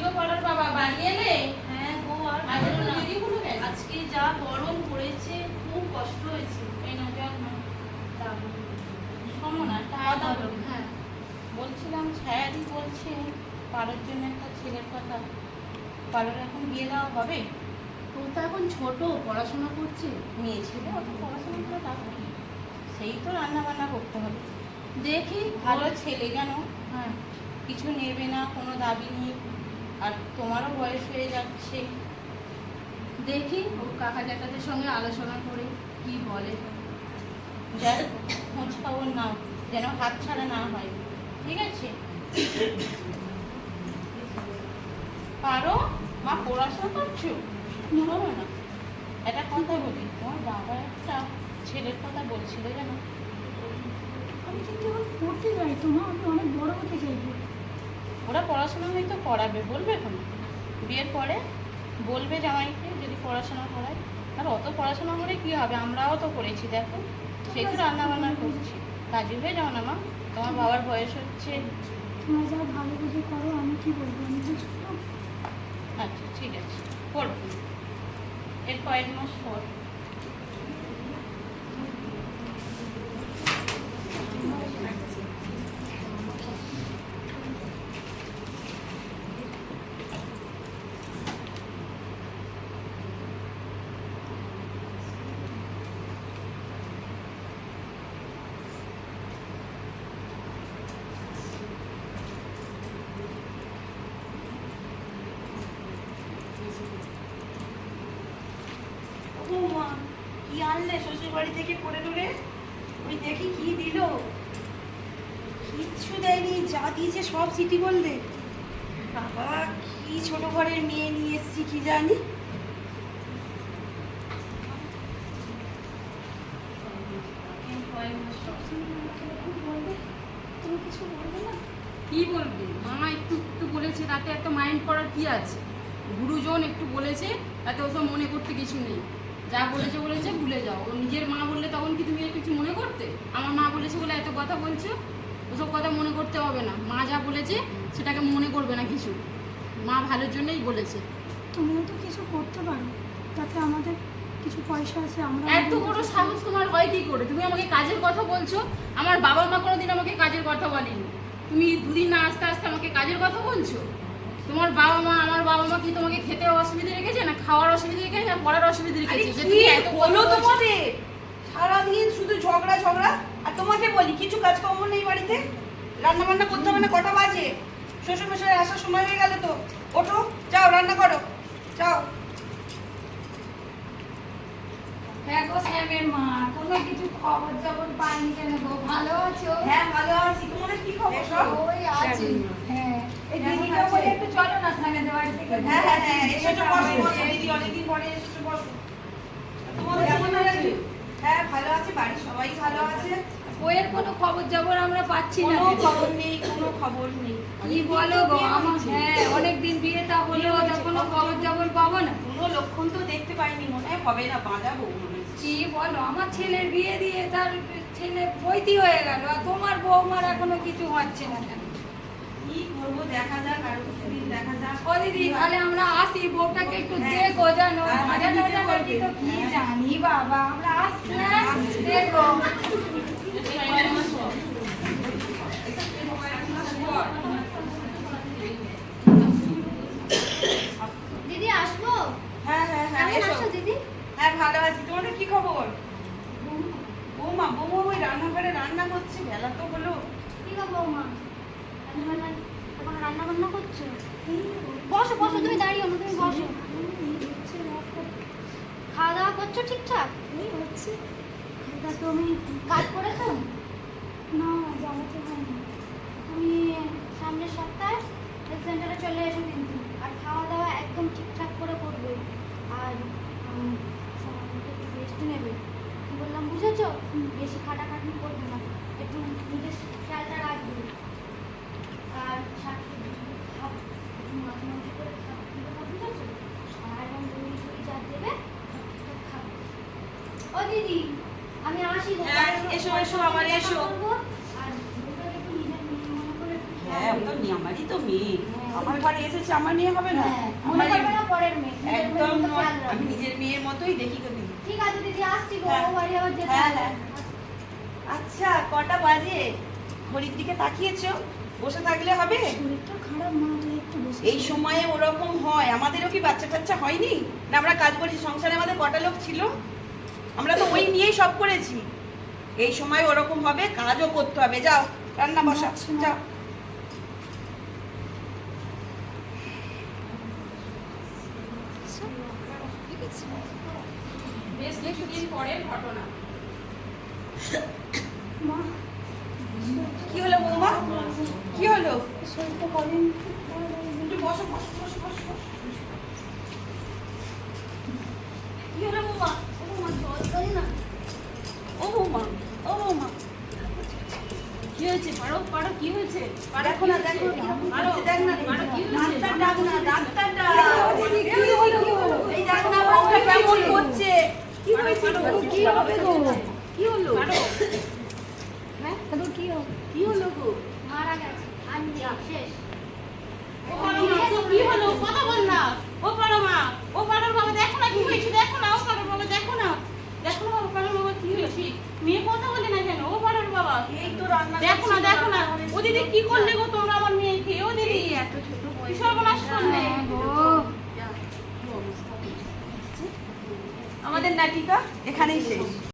গো পাড়ার বাবা বাড়ি এলে? হ্যাঁ গো, আর আজকে বলো তো না। দিদি হলো কেন? আজকে যা গরম পড়েছে, খুব কষ্ট হয়েছে। এই নাও জল নাও। দারুণ। শোনো না, একটা হ্যাঁ, কথা বলো। বলি। হ্যাঁ, বলছিলাম ছায়াদি বলছে পারোর জন্য একটা ছেলের কথা। পারোর এখন বিয়ে দেওয়া হবে? ও তো এখন ছোট, পড়াশোনা করছে। মেয়ে ছেলে অত পড়াশোনা করে লাভ কি? সেই তো রান্না বান্না করতে হবে। দেখি ভালো ছেলে জানো, হ্যাঁ, কিছু নেবে না, কোনো দাবি নেই, আর তোমারও বয়স হয়ে যাচ্ছে। দেখি ও কাকা জ্যাঠাদের সঙ্গে আলোচনা করে কি বলে। যার খোঁজ খবর নাও, যেন হাত ছাড়া না হয়, ঠিক আছে? পারো মা, পড়াশোনা করছো? শোনো না, একটা কথা বলি, তোমার বাবা একটা ছেলের কথা বলছিল জানো। আমি কিন্তু এখন পড়তে যাই তো মা, আমি অনেক বড় হতে চাইবো। ওরা পড়াশোনা হয়তো করাবে, বলবে এখন বিয়ের পরে বলবে জামাইকে যদি পড়াশোনা করায়। আর অত পড়াশোনা করে কি হবে, আমরাও তো করেছি দেখো, সেই তো রান্না বান্না করছি। রাজি হয়ে যাও না মা, তোমার বাবার বয়স হচ্ছে। তোমরা যা ভালো বুঝে করো, আমি কি বলবো, আমি তো ছোট। আচ্ছা ঠিক আছে, পড়বো এর কয়েক মাস পর। ও মা, কি আনলে শ্বশুর বাড়ি থেকে পড়ে টরে? ওই দেখি কি দিল। কিচ্ছু দেয়নি, যা দিয়েছে সব সিটি বললে। বাবা, কি ছোট ঘরের মেয়ে নিয়ে এসছি কি জানি। তুমি কিছু বলবে না? কি বলবি, মা একটু একটু বলেছে, তাতে এত মাইন্ড করার কি আছে? গুরুজন একটু বলেছে, তাতে ওসব মনে করতে কিছু নেই। যা বলেছে বলেছে, ভুলে যাও। ও নিজের মা বললে তখন কি তুমি কিছু মনে করতে? আমার মা বলেছে বলে এত কথা বলছো, ওসব কথা মনে করতে হবে না। মা যা বলেছে সেটাকে মনে করবে না কিছু। মা ভালোর জন্যই বলেছে। তুমিও তো কিছু করতে পারো, তাতে আমাদের কিছু পয়সা আছে, আমরা এত বড় সাহস তোমার হয় কি করে? তুমি আমাকে কাজের কথা বলছো? আমার বাবা মা কোনোদিন আমাকে কাজের কথা বলেনি। তুমি দুদিন না আস্তে আস্তে আমাকে কাজের কথা বলছো? তোমার বাবা মা, আমার বাবা মা কি তোমাকে খেতে অসুবিধা রেখেছে, না খাওয়ার অসুবিধা রেখেছে, না পড়ার অসুবিধা আরে রেখেছে? যে কি তুমি এত কথা হলো বলছো? তোমাদের? সারাদিন শুধু ঝগড়া ঝগড়া। আর তোমাকে বলি, কিছু কাজকর্ম নেই বাড়িতে, রান্না বান্না করতে হবে না। কটা বাজে? শ্বশুর মশাই আসার সময় হয়ে গেল তো। ওঠো, যাও রান্না করো, যাও। হ্যাঁ গো শ্যামের মা, কোনো কিছু খবর জবর পাইনি কেন গো? ভালো আছো? হ্যাঁ ভালো আছি, তোমাদের কি খবর সব? ওই আছি। হ্যাঁ, এই কেমন দিদিটা আছে? বলে একটু চলো না শ্যামেদের বাড়ি থেকে। হ্যাঁ হ্যাঁ হ্যাঁ, এসেছো, বসো বসো, দিদি অনেকদিন পরে এসেছো, বসো। তোমাদের কেমন আছে? হ্যাঁ ভালো আছে, বাড়ির সবাই ভালো আছে। বইয়ের কোনো খবর জবর আমরা পাচ্ছি না। কোনো খবর নেই, কোনো খবর নেই। কি বলো গো? আমার হ্যাঁ, অনেকদিন বিয়েটা হলো, তা কোনো খবর জবর পাবো না। কোনো লক্ষণ তো দেখতে পাইনি, মনে হয় হবে না, বাঁধাবো মনে হচ্ছে। কি বলো, আমার ছেলের বিয়ে দিয়ে তার ছেলে বৈতি হয়ে গেল, আর তোমার বৌমার এখনো কিছু হচ্ছে না কেন? কি করবো, দেখা যাক, আর কিছুদিন দেখা যাক। ও দিদি, তাহলে আমরা আসি, বউটাকে একটু হ্যাঁ। দেখো জানো, হ্যাঁ, মজা দিতে টজা করছি তো কি হ্যাঁ। জানি বাবা, আমরা আসছি হ্যাঁ? দেখো। দিদি আসবো? হ্যাঁ হ্যাঁ হ্যাঁ, কেমন এসো। আছো দিদি? হ্যাঁ ভালো আছি, তোমাদের কি খবর? বৌমা, বৌমা ওই রান্নাঘরে রান্না করছে, বেলা তো হলো। কি গো বৌমা, এখন রান্না বান্না করছো? বসো বসো, তুমি দাঁড়িয়ে না, তুমি বসো। খাওয়া দাওয়া করছো ঠিকঠাক? হচ্ছে তা তুমি কাজ করেছো? না, জানাতে হয়নি। তুমি সামনের সপ্তাহে হেলথ সেন্টারে চলে এসো কিন্তু, আর খাওয়া দাওয়া একদম ঠিকঠাক করে করবে, আর সময় মতো একটু রেস্ট নেবে। কি বললাম বুঝেছো? বেশি খাটাখাটনি করবে না, একটু নিজের খেয়ালটা রাখবে। আর শাকসবজি খাও, একটু মাঝে মাঝে করে খাও, বুঝেছো? আর এবং দই টই যা দেবে সব ঠিকঠাক খাবে। ও দিদি, আমি আসি গো। হ্যাঁ, এসো, এসো, আবার এসো। করবো, আর বউটাকে একটু নিজের মেয়ে মনে করে একটু খেয়াল হ্যাঁ, তো আমারই তো মেয়ে, আমার ঘরে এসেছে, আমার মেয়ে হবে না? হ্যাঁ, মনে আমারই- করবে না পরের মেয়ে, নিজের মেয়ের একদম মতো নয়, খেয়াল রাখবে। আমি নিজের মেয়ের মতোই দেখি গো দিদি। ঠিক আছে দিদি, আসছি গো, হ্যাঁ। ও বাড়ি আবার যেতে হ্যাঁ, হবে। হ্যাঁ। আচ্ছা কটা বাজে? ঘড়ির দিকে তাকিয়েছো? বসে থাকলে হবে? শরীরটা খারাপ মা, তুই একটু বসে এই সময়ে ওরকম হয়। আমাদেরও কি বাচ্চা টাচ্চা হয়নি? না আমরা কাজ করেছি, সংসারে আমাদের কটা লোক ছিল, আমরা তো ওই নিয়েই সব করেছি। এই সময় ওরকম হবে, কাজও করতে হবে। যাও রান্না বসা, যাও। বেশ কিছুদিন পরের ঘটনা। মা, কি হলো বৌমা? কি হলো? শরীরটা কদিন একটু বসো বসো বসো বসো বসো। কি হলো বৌমা? ও মা, জল খাই না। ও বৌমা, ও বৌমা, কি হয়েছে? পারো পারো, কি হয়েছে? পারো, দেখো কি না, হয়েছে? দেখো কিরকম পারো, করছে, দেখ না, পারো, কি হয়েছে? ডাক্তার ডাক না, ডাক্তার ডাক। কি হলো? এই দেখ না বউটা কেমন করছে। কি হয়েছে গো? কি হবে গো? কি হলো? পারো। দাদু কি হবে? কি হলো গো? মারা গেছে, আমি শেষ। ও পারো মা, তো কি হলো? কথা বল না। ও পারো মা, ও পারোর বাবা, দেখো না কি হয়েছে, দেখো না, ও পারোর বাবা, দেখো না, দেখো না, ও পারোর বাবা কি হয়েছে। মেয়ে কথা বলে না কেন? ও পারোর বাবা, এই তো রান্না দেখো না, দেখো না, ও দিদি কি করলে গো তোমরা আমার মেয়েকে? ও দিদি এত ছোট কি বয়সে সর্বনাশ করলে। আমাদের নাটিকা এখানেই শেষ।